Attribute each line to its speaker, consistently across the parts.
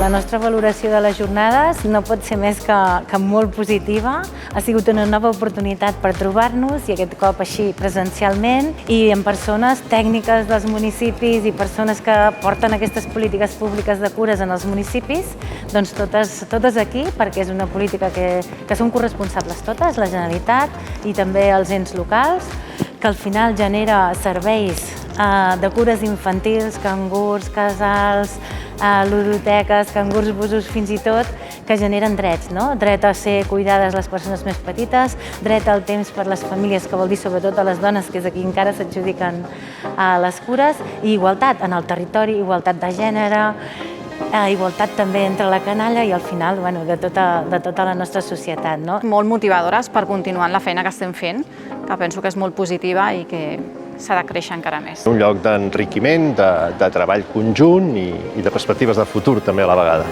Speaker 1: La nostra valoració de les jornades no pot ser més que molt positiva. Ha sigut una nova oportunitat per trobar-nos, i aquest cop així presencialment, i amb persones tècniques dels municipis i persones que porten aquestes polítiques públiques de cures en els municipis, doncs totes aquí, perquè és una política que som corresponsables totes, la Generalitat i també els ens locals, que al final genera serveis de cures infantils, cangurs, casals, ludoteques, cangurs busos fins i tot, que generen drets, no? Dret a ser cuidades les persones més petites, dret al temps per les famílies, que vol dir sobretot a les dones, que és aquí encara s'adjudiquen les cures, i igualtat en el territori, igualtat de gènere, igualtat també entre la canalla i al final de tota la nostra societat.
Speaker 2: Molt motivadores per continuar en la feina que estem fent, que penso que és molt positiva i que s'ha de créixer encara més.
Speaker 3: Un lloc d'enriquiment, de treball conjunt i de perspectives de futur també a la vegada.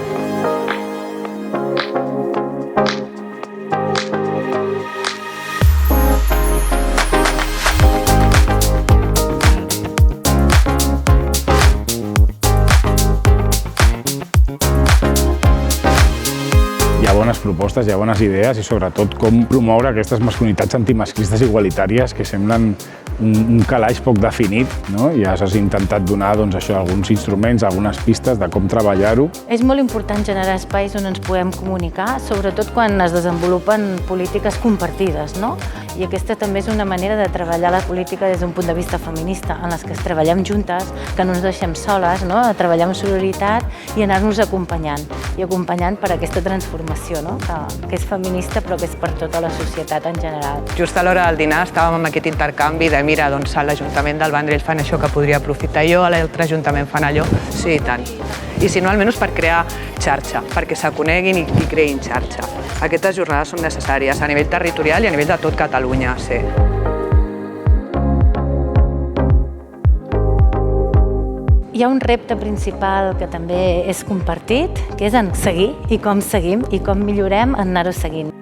Speaker 4: Hi ha bones propostes, hi ha bones idees i sobretot com promoure aquestes masculinitats antimasclistes igualitàries que semblen un calaix poc definit, no? Ja s'ha intentat donar alguns instruments, algunes pistes de com treballar-ho.
Speaker 1: És molt important generar espais on ens podem comunicar, sobretot quan es desenvolupen polítiques compartides, no? I aquesta també és una manera de treballar la política des d'un punt de vista feminista, en les que treballem juntes, que no ens deixem soles, no? Treballar amb sororitat i anar-nos acompanyant per aquesta transformació, no? Que és feminista però que és per tota la societat en general.
Speaker 5: Just a l'hora del dinar estàvem amb aquest intercanvi de mira, doncs a l'Ajuntament del Vendrell fan això que podria aprofitar jo, a l'altre Ajuntament fan allò, sí i tant. I si no, almenys per crear xarxa, perquè s'aconeguin i creïn xarxa. Aquestes jornades són necessàries a nivell territorial i a nivell de tot Catalunya, sí.
Speaker 1: Hi ha un repte principal que també és compartit, que és en seguir i com seguim i com millorem en anar-ho seguint.